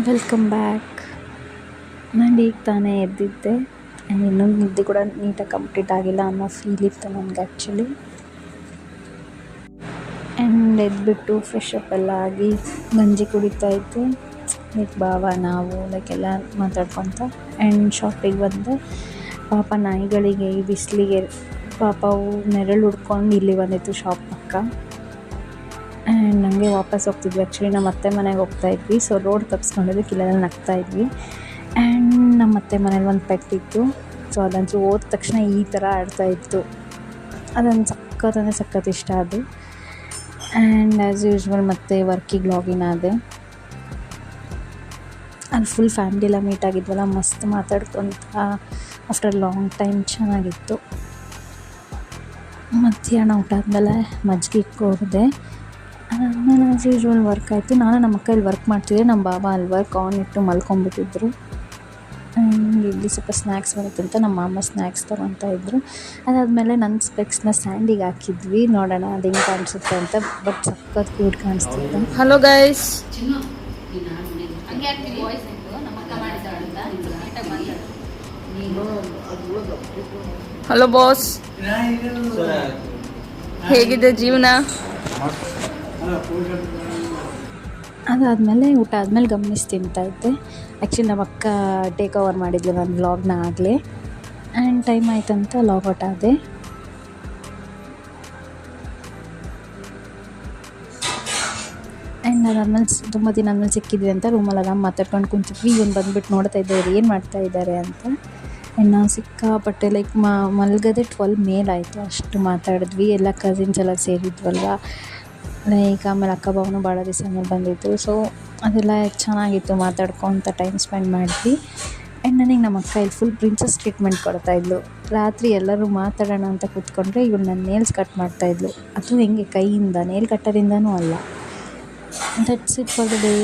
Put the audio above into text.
Welcome back. ನಾನು ಈಗ ತಾನೇ ಎದ್ದಿದ್ದೆ ಆ್ಯಂಡ್ ಇನ್ನೊಂದು ನಿದ್ದೆ ಕೂಡ ನೀಟಾಗಿ ಕಂಪ್ಲೀಟ್ ಆಗಿಲ್ಲ ಅನ್ನೋ ಫೀಲ್ ಇತ್ತು ನನಗೆ ಆ್ಯಕ್ಚುಲಿ. ಆ್ಯಂಡ್ ಎದ್ಬಿಟ್ಟು ಫ್ರೆಶ್ ಅಪ್ ಎಲ್ಲ ಆಗಿ ಗಂಜಿ ಕುಡಿತಾ ಇದ್ದೆ. ಲೈಕ್ ಬಾವ ನಾವು ಎಲ್ಲ ಮಾತಾಡ್ಕೊತ ಆ್ಯಂಡ್ ಶಾಪಿಗೆ ಬಂದೆ. ಪಾಪ ನಾಯಿಗಳಿಗೆ ಈ ಬಿಸಿಲಿಗೆ ಪಾಪ ಅವು ನೆರಳು ಹುಡ್ಕೊಂಡು ಇಲ್ಲಿ ಬಂದಿತ್ತು ಶಾಪ್ ಪಕ್ಕ. ಆ್ಯಂಡ್ ನನಗೆ ವಾಪಸ್ ಹೋಗ್ತಿದ್ವಿ. ಆ್ಯಕ್ಚುಲಿ ನಮ್ಮ ಅತ್ತೆ ಮನೆಗೆ ಹೋಗ್ತಾಯಿದ್ವಿ. ಸೊ ರೋಡ್ ತಪ್ಪಿಸ್ಕೊಂಡಿದ್ದಕ್ಕೆ ಇಲ್ಲೆಲ್ಲ ನಗ್ತಾಯಿದ್ವಿ. ಆ್ಯಂಡ್ ನಮ್ಮ ಅತ್ತೆ ಮನೇಲಿ ಒಂದು ಪೆಟ್ ಇತ್ತು. ಸೊ ಅದಂತೂ ಹೋದ ತಕ್ಷಣ ಈ ಥರ ಆಡ್ತಾಯಿತ್ತು. ಅದೊಂದು ಸಖತ್ ಇಷ್ಟ ಅದು. ಆ್ಯಂಡ್ ಆ್ಯಸ್ ಯೂಶ್ವಲ್ ಮತ್ತೆ ವರ್ಕಿಗೆ ಲಾಗಿನ್ ಆದೆ. ಅಲ್ಲಿ ಫುಲ್ ಫ್ಯಾಮಿಲಿ ಎಲ್ಲ ಮೀಟ್ ಆಗಿದ್ವಲ್ಲ, ಮಸ್ತ್ ಮಾತಾಡ್ಕೊತ ಆಫ್ಟರ್ ಲಾಂಗ್ ಟೈಮ್ ಚೆನ್ನಾಗಿತ್ತು. ಮಧ್ಯಾಹ್ನ ಊಟ ಆದಮೇಲೆ ಮಜ್ಜಿಗೆ ಇಟ್ಕೊಡ್ದೆ. ಅದಾದಮೇಲೆ ಆ್ಯಸ್ ಯೂಶ್ವಲ್ ವರ್ಕ್ ಆಯಿತು. ನಾನು ನಮ್ಮ ಅಕ್ಕ ಇಲ್ಲಿ ವರ್ಕ್ ಮಾಡ್ತಿದ್ದೆ, ನಮ್ಮ ಬಾಬಾ ಅಲ್ಲಿ ವರ್ಕ್ ಆನ್ ಇಟ್ಟು ಮಲ್ಕೊಂಡ್ಬಿಟ್ಟಿದ್ರು. ಇಲ್ಲಿ ಸ್ವಲ್ಪ ಸ್ನ್ಯಾಕ್ಸ್ ಬರುತ್ತೆ ಅಂತ ನಮ್ಮ ಮಾಮ ಸ್ನ್ಯಾಕ್ಸ್ ತೊಗೊತಾ ಇದ್ದರು. ಅದಾದಮೇಲೆ ನನ್ನ ಸ್ಪೆಕ್ಸ್ನ ಸ್ಯಾಂಡಿಗೆ ಹಾಕಿದ್ವಿ, ನೋಡೋಣ ಅದು ಹೆಂಗೆ ಕಾಣಿಸುತ್ತೆ ಅಂತ. ಬಟ್ ಸಖತ್ ಕ್ಯೂಟ್ ಕಾಣಿಸ್ತಿತ್ತು. ಹಲೋ ಗೈಸ್, ಹಲೋ ಬಾಸ್, ಹೇಗಿದೆ ಜೀವನ? ಅದಾದಮೇಲೆ ಊಟ ಆದಮೇಲೆ ಗಮನಿಸಿ ತಿಂತಾಯಿದ್ದೆ. ಆ್ಯಕ್ಚುಲಿ ನಮ್ಮ ಅಕ್ಕ ಟೇಕ್ ಓವರ್ ಮಾಡಿದ್ಲು ನನ್ನ ವ್ಲಾಗ್ನ ಆಗಲೇ. ಆ್ಯಂಡ್ ಟೈಮ್ ಆಯ್ತಂತ ಲಾಗೌಟ್ ಆದೆ. ಆ್ಯಂಡ್ ಅದಾದಮೇಲೆ ತುಂಬ ದಿನ ಆದಮೇಲೆ ಸಿಕ್ಕಿದ್ವಿ ಅಂತ ರೂಮಲ್ಲೆಲ್ಲ ಮಾತಾಡ್ಕೊಂಡು ಕುಂತಿದ್ವಿ. ಇವನು ಬಂದುಬಿಟ್ಟು ನೋಡ್ತಾ ಇದ್ದವ್ರು ಏನು ಮಾಡ್ತಾ ಇದ್ದಾರೆ ಅಂತ. ಆ್ಯಂಡ್ ನಾವು ಸಿಕ್ಕಾಪಟ್ಟೆ ಲೈಕ್ ಮಲ್ಗದೆ 12 ಮೇಲಾಯಿತು, ಅಷ್ಟು ಮಾತಾಡಿದ್ವಿ. ಎಲ್ಲ ಕಸಿನ್ಸ್ ಎಲ್ಲ ಸೇರಿದ್ವಲ್ವ. ಲೈಕ್ ಆಮೇಲೆ ಅಕ್ಕ ಬಾವನು ಭಾಳ ದಿವಸ ಮೇಲೆ ಬಂದಿದ್ದರು. ಸೊ ಅದೆಲ್ಲ ಚೆನ್ನಾಗಿತ್ತು, ಮಾತಾಡ್ಕೊತ ಟೈಮ್ ಸ್ಪೆಂಡ್ ಮಾಡಿದ್ವಿ. ಆ್ಯಂಡ್ ನನಗೆ ನಮ್ಮ ಅಕ್ಕ ಇಲ್ಲಿ ಫುಲ್ ಪ್ರಿನ್ಸಸ್ ಟ್ರೀಟ್ಮೆಂಟ್ ಕೊಡ್ತಾಯಿದ್ಲು. ರಾತ್ರಿ ಎಲ್ಲರೂ ಮಾತಾಡೋಣ ಅಂತ ಕೂತ್ಕೊಂಡ್ರೆ ಇವಳು ನನ್ನ ನೇಲ್ಸ್ ಕಟ್ ಮಾಡ್ತಾಯಿದ್ಲು. ಅದು ಹೆಂಗೆ ಕೈಯಿಂದ, ನೇಲ್ ಕಟ್ಟರಿಂದನೂ ಅಲ್ಲ. That's it for the day.